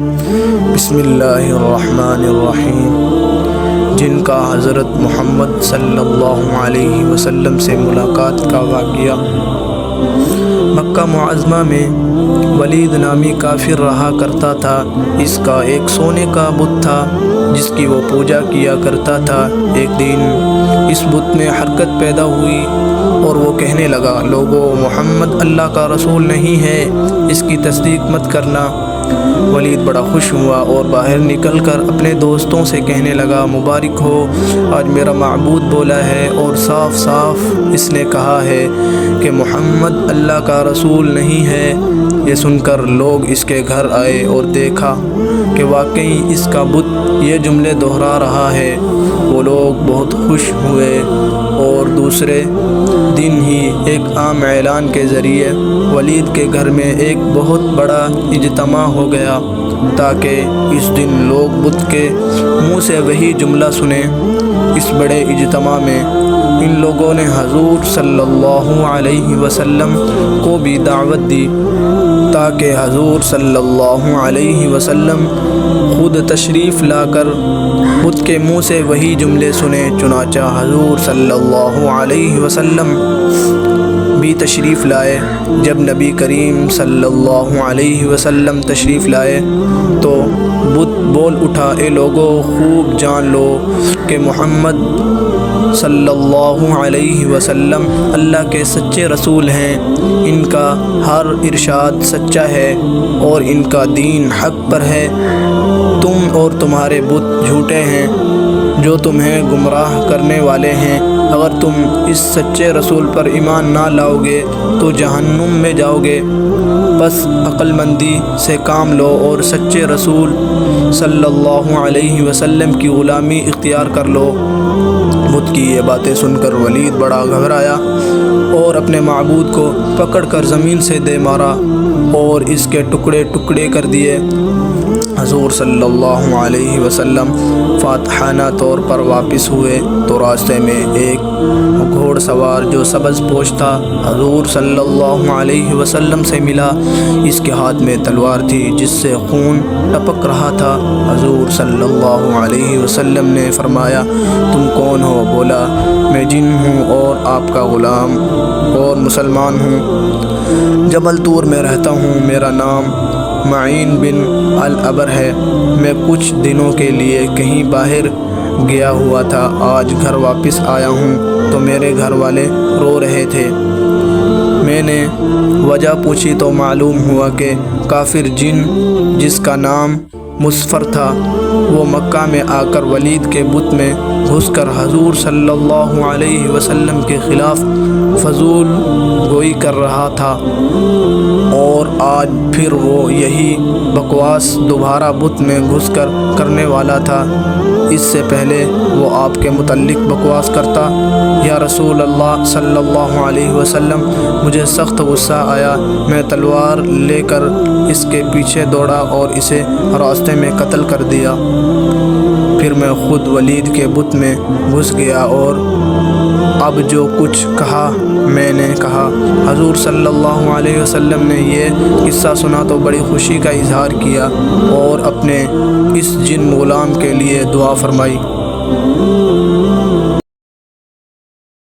بسم اللہ الرحمن الرحیم۔ جن کا حضرت محمد صلی اللہ علیہ وسلم سے ملاقات کا واقعہ۔ مکہ معظمہ میں ولید نامی کافر رہا کرتا تھا۔ اس کا ایک سونے کا بت تھا جس کی وہ پوجا کیا کرتا تھا۔ ایک دن اس بت میں حرکت پیدا ہوئی اور وہ کہنے لگا، لوگو، محمد اللہ کا رسول نہیں ہے، اس کی تصدیق مت کرنا۔ ولید بڑا خوش ہوا اور باہر نکل کر اپنے دوستوں سے کہنے لگا، مبارک ہو، آج میرا معبود بولا ہے اور صاف صاف اس نے کہا ہے کہ محمد اللہ کا رسول نہیں ہے۔ یہ سن کر لوگ اس کے گھر آئے اور دیکھا کہ واقعی اس کا بت یہ جملے دہرا رہا ہے۔ وہ لوگ بہت خوش ہوئے اور دوسرے دن ہی ایک عام اعلان کے ذریعے ولید کے گھر میں ایک بہت بڑا اجتماع ہو گیا تاکہ اس دن لوگ بت کے منہ سے وہی جملہ سنیں۔ اس بڑے اجتماع میں ان لوگوں نے حضور صلی اللہ علیہ وسلم کو بھی دعوت دی تاکہ حضور صلی اللہ علیہ وسلم خود تشریف لا کر بت کے منہ سے وہی جملے سنیں۔ چنانچہ حضور صلی اللہ علیہ وسلم بھی تشریف لائے۔ جب نبی کریم صلی اللہ علیہ وسلم تشریف لائے تو بت بول اٹھا، اے لوگو، خوب جان لو کہ محمد صلی اللہ علیہ وسلم اللہ کے سچے رسول ہیں۔ ان کا ہر ارشاد سچا ہے اور ان کا دین حق پر ہے۔ تم اور تمہارے بت جھوٹے ہیں جو تمہیں گمراہ کرنے والے ہیں۔ اگر تم اس سچے رسول پر ایمان نہ لاؤ گے تو جہنم میں جاؤ گے۔ بس عقل مندی سے کام لو اور سچے رسول صلی اللہ علیہ وسلم کی غلامی اختیار کر لو۔ بت کی یہ باتیں سن کر ولید بڑا گھبرایا اور اپنے معبود کو پکڑ کر زمین سے دے مارا اور اس کے ٹکڑے ٹکڑے کر دیے۔ حضور صلی اللہ علیہ وسلم فاتحانہ طور پر واپس ہوئے تو راستے میں ایک گھوڑ سوار جو سبز پوش تھا حضور صلی اللہ علیہ وسلم سے ملا۔ اس کے ہاتھ میں تلوار تھی جس سے خون ٹپک رہا تھا۔ حضور صلی اللہ علیہ وسلم نے فرمایا، تم کون ہو؟ بولا، میں جن ہوں اور آپ کا غلام اور مسلمان ہوں۔ جبل طور میں رہتا ہوں۔ میرا نام معین بن الابر ہے۔ میں کچھ دنوں کے لیے کہیں باہر گیا ہوا تھا۔ آج گھر واپس آیا ہوں تو میرے گھر والے رو رہے تھے۔ میں نے وجہ پوچھی تو معلوم ہوا کہ کافر جن جس کا نام مسفر تھا وہ مکہ میں آ کر ولید کے بت میں گھس کر حضور صلی اللہ علیہ وسلم کے خلاف فضول گوئی کر رہا تھا اور آج پھر وہ یہی بکواس دوبارہ بت میں گھس کر کرنے والا تھا۔ اس سے پہلے وہ آپ کے متعلق بکواس کرتا، یا رسول اللہ صلی اللہ علیہ وسلم، مجھے سخت غصہ آیا۔ میں تلوار لے کر اس کے پیچھے دوڑا اور اسے راستے میں قتل کر دیا۔ پھر میں خود ولید کے بت میں گھس گیا اور اب جو کچھ کہا میں نے کہا۔ حضور صلی اللہ علیہ وسلم نے یہ قصہ سنا تو بڑی خوشی کا اظہار کیا اور اپنے اس جن غلام کے لیے دعا فرمائی۔